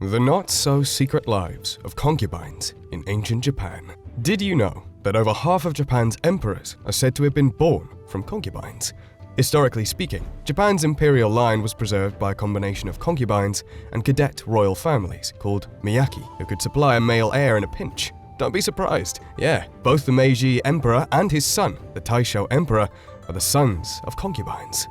The not-so-secret lives of concubines in ancient Japan. Did you know that over half of Japan's emperors are said to have been born from concubines? Historically speaking, Japan's imperial line was preserved by a combination of concubines and cadet royal families called miyaki, who could supply a male heir in a pinch. Don't be surprised. Yeah, both the Meiji Emperor and his son, the Taisho Emperor, are the sons of concubines.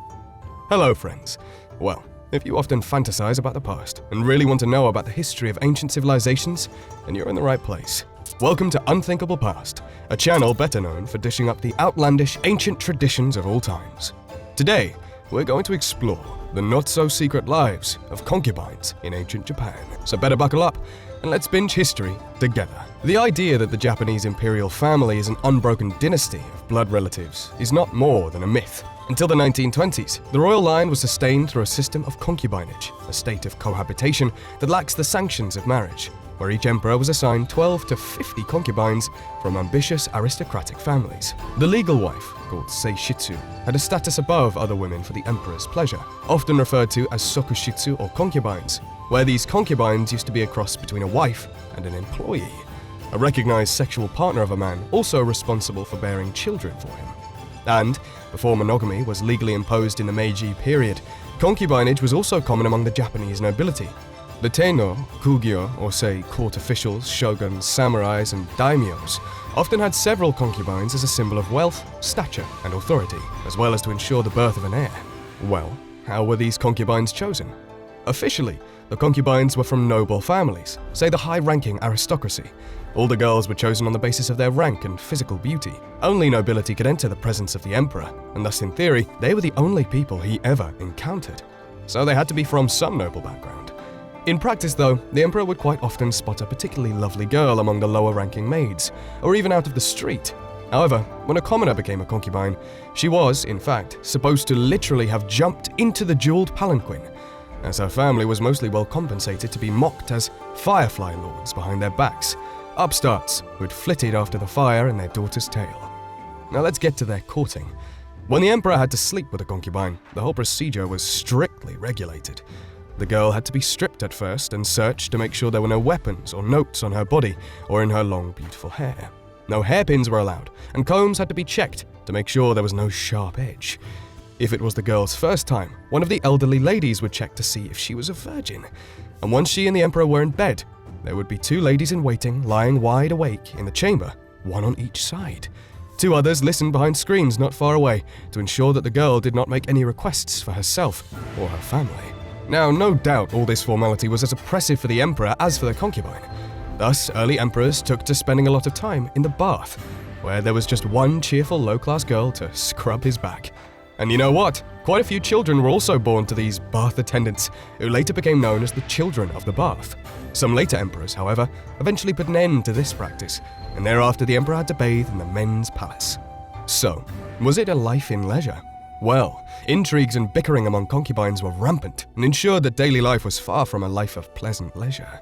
Hello, friends. Well, if you often fantasize about the past and really want to know about the history of ancient civilizations, then you're in the right place. Welcome to Unthinkable Past, a channel better known for dishing up the outlandish ancient traditions of all times. Today, we're going to explore the not-so-secret lives of concubines in ancient Japan. So better buckle up and let's binge history together. The idea that the Japanese imperial family is an unbroken dynasty of blood relatives is not more than a myth. Until the 1920s, the royal line was sustained through a system of concubinage, a state of cohabitation that lacks the sanctions of marriage, where each emperor was assigned 12 to 50 concubines from ambitious aristocratic families. The legal wife, called seishitsu, had a status above other women for the emperor's pleasure, often referred to as sokushitsu or concubines, where these concubines used to be a cross between a wife and an employee, a recognized sexual partner of a man also responsible for bearing children for him. And, before monogamy was legally imposed in the Meiji period, concubinage was also common among the Japanese nobility. The tenno, kugyo, or say court officials, shoguns, samurais, and daimyos, often had several concubines as a symbol of wealth, stature, and authority, as well as to ensure the birth of an heir. Well, how were these concubines chosen? Officially, the concubines were from noble families, say the high-ranking aristocracy. All the girls were chosen on the basis of their rank and physical beauty. Only nobility could enter the presence of the emperor, and thus in theory, they were the only people he ever encountered. So they had to be from some noble background. In practice though, the emperor would quite often spot a particularly lovely girl among the lower-ranking maids, or even out of the street. However, when a commoner became a concubine, she was, in fact, supposed to literally have jumped into the jeweled palanquin, as her family was mostly well compensated to be mocked as firefly lords behind their backs, upstarts who had flitted after the fire in their daughter's tail. Now let's get to their courting. When the emperor had to sleep with a concubine, the whole procedure was strictly regulated. The girl had to be stripped at first and searched to make sure there were no weapons or notes on her body or in her long, beautiful hair. No hairpins were allowed, and combs had to be checked to make sure there was no sharp edge. If it was the girl's first time, one of the elderly ladies would check to see if she was a virgin. And once she and the emperor were in bed, there would be two ladies in waiting lying wide awake in the chamber, one on each side. Two others listened behind screens not far away to ensure that the girl did not make any requests for herself or her family. Now, no doubt all this formality was as oppressive for the emperor as for the concubine. Thus, early emperors took to spending a lot of time in the bath, where there was just one cheerful low-class girl to scrub his back. And you know what? Quite a few children were also born to these bath attendants, who later became known as the children of the bath. Some later emperors, however, eventually put an end to this practice, and thereafter the emperor had to bathe in the men's palace. So, was it a life in leisure? Well, intrigues and bickering among concubines were rampant and ensured that daily life was far from a life of pleasant leisure.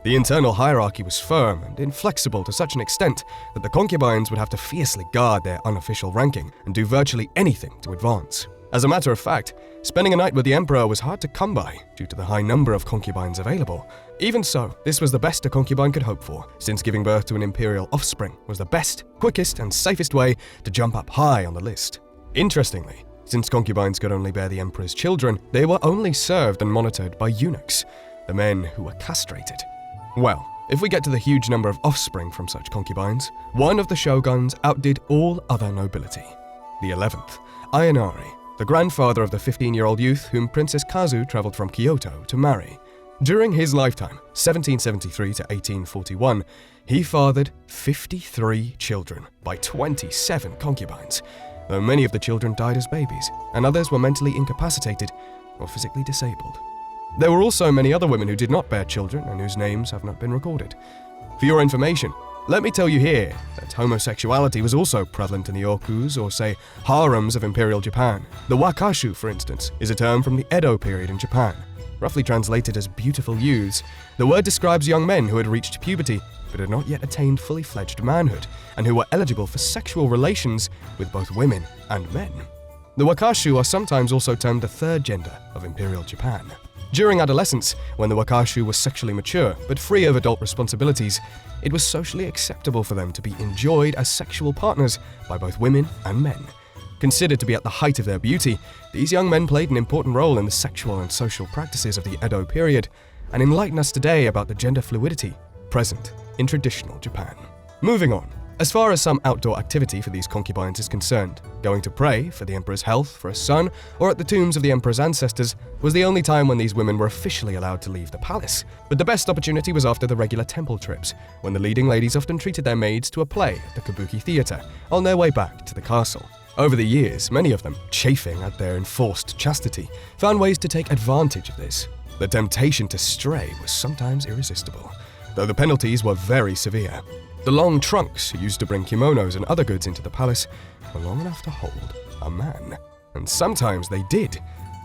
The internal hierarchy was firm and inflexible to such an extent that the concubines would have to fiercely guard their unofficial ranking and do virtually anything to advance. As a matter of fact, spending a night with the emperor was hard to come by due to the high number of concubines available. Even so, this was the best a concubine could hope for, since giving birth to an imperial offspring was the best, quickest, and safest way to jump up high on the list. Interestingly, since concubines could only bear the emperor's children, they were only served and monitored by eunuchs, the men who were castrated. Well, if we get to the huge number of offspring from such concubines, one of the shoguns outdid all other nobility. The 11th, Ayanari, the grandfather of the 15-year-old youth whom Princess Kazu traveled from Kyoto to marry. During his lifetime, 1773 to 1841, he fathered 53 children by 27 concubines, though many of the children died as babies, and others were mentally incapacitated or physically disabled. There were also many other women who did not bear children and whose names have not been recorded. For your information, let me tell you here that homosexuality was also prevalent in the okus, or say, harems of Imperial Japan. The wakashu, for instance, is a term from the Edo period in Japan. Roughly translated as beautiful youths, the word describes young men who had reached puberty but had not yet attained fully fledged manhood, and who were eligible for sexual relations with both women and men. The wakashu are sometimes also termed the third gender of Imperial Japan. During adolescence, when the wakashu was sexually mature but free of adult responsibilities, it was socially acceptable for them to be enjoyed as sexual partners by both women and men. Considered to be at the height of their beauty, these young men played an important role in the sexual and social practices of the Edo period and enlighten us today about the gender fluidity present in traditional Japan. Moving on. As far as some outdoor activity for these concubines is concerned, going to pray for the emperor's health for a son or at the tombs of the emperor's ancestors was the only time when these women were officially allowed to leave the palace. But the best opportunity was after the regular temple trips, when the leading ladies often treated their maids to a play at the kabuki theater on their way back to the castle. Over the years, many of them, chafing at their enforced chastity, found ways to take advantage of this. The temptation to stray was sometimes irresistible, though the penalties were very severe. The long trunks used to bring kimonos and other goods into the palace were long enough to hold a man. And sometimes they did.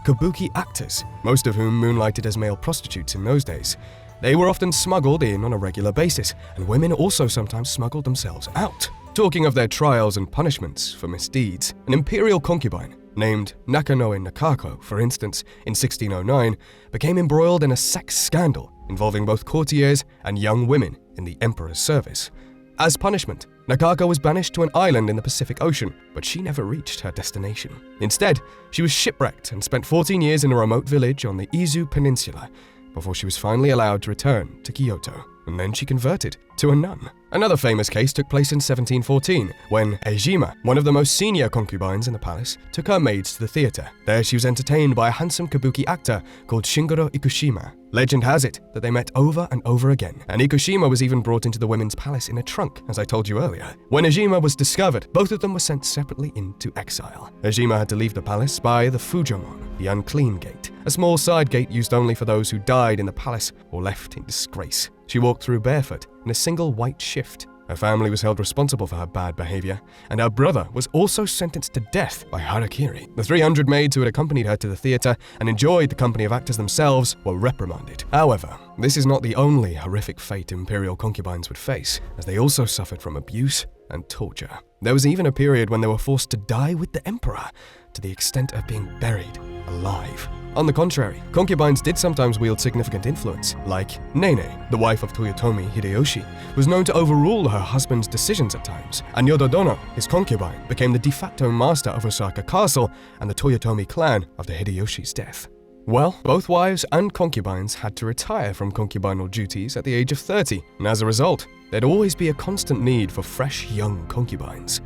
Kabuki actors, most of whom moonlighted as male prostitutes in those days. They were often smuggled in on a regular basis, and women also sometimes smuggled themselves out. Talking of their trials and punishments for misdeeds, an imperial concubine named Nakanoe Nakako, for instance, in 1609, became embroiled in a sex scandal involving both courtiers and young women in the emperor's service. As punishment, Nakako was banished to an island in the Pacific Ocean, but she never reached her destination. Instead, she was shipwrecked and spent 14 years in a remote village on the Izu Peninsula before she was finally allowed to return to Kyoto, and then she converted to a nun. Another famous case took place in 1714, when Ejima, one of the most senior concubines in the palace, took her maids to the theater. There she was entertained by a handsome kabuki actor called Shingoro Ikushima. Legend has it that they met over and over again, and Ikushima was even brought into the women's palace in a trunk, as I told you earlier. When Ejima was discovered, both of them were sent separately into exile. Ejima had to leave the palace by the Fujomon, the unclean gate, a small side gate used only for those who died in the palace or left in disgrace. She walked through barefoot in a single white shift. Her family was held responsible for her bad behavior, and her brother was also sentenced to death by harakiri. The 300 maids who had accompanied her to the theater and enjoyed the company of actors themselves were reprimanded. However, this is not the only horrific fate imperial concubines would face, as they also suffered from abuse and torture. There was even a period when they were forced to die with the emperor, to the extent of being buried alive. On the contrary, concubines did sometimes wield significant influence, like Nene, the wife of Toyotomi Hideyoshi, was known to overrule her husband's decisions at times, and Yododono, his concubine, became the de facto master of Osaka Castle and the Toyotomi clan after Hideyoshi's death. Well, both wives and concubines had to retire from concubinal duties at the age of 30, and as a result, there'd always be a constant need for fresh young concubines.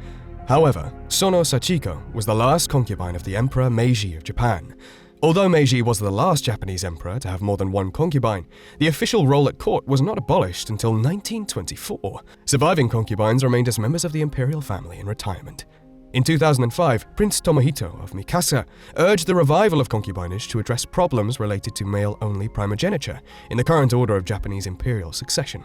However, Sono Sachiko was the last concubine of the Emperor Meiji of Japan. Although Meiji was the last Japanese emperor to have more than one concubine, the official role at court was not abolished until 1924. Surviving concubines remained as members of the imperial family in retirement. In 2005, Prince Tomohito of Mikasa urged the revival of concubinage to address problems related to male-only primogeniture in the current order of Japanese imperial succession.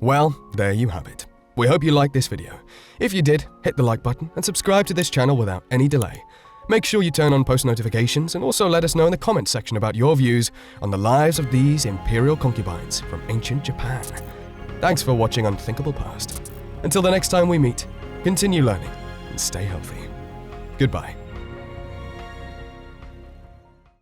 Well, there you have it. We hope you liked this video. If you did, hit the like button and subscribe to this channel without any delay. Make sure you turn on post notifications and also let us know in the comments section about your views on the lives of these imperial concubines from ancient Japan. Thanks for watching Unthinkable Past. Until the next time we meet, continue learning and stay healthy. Goodbye.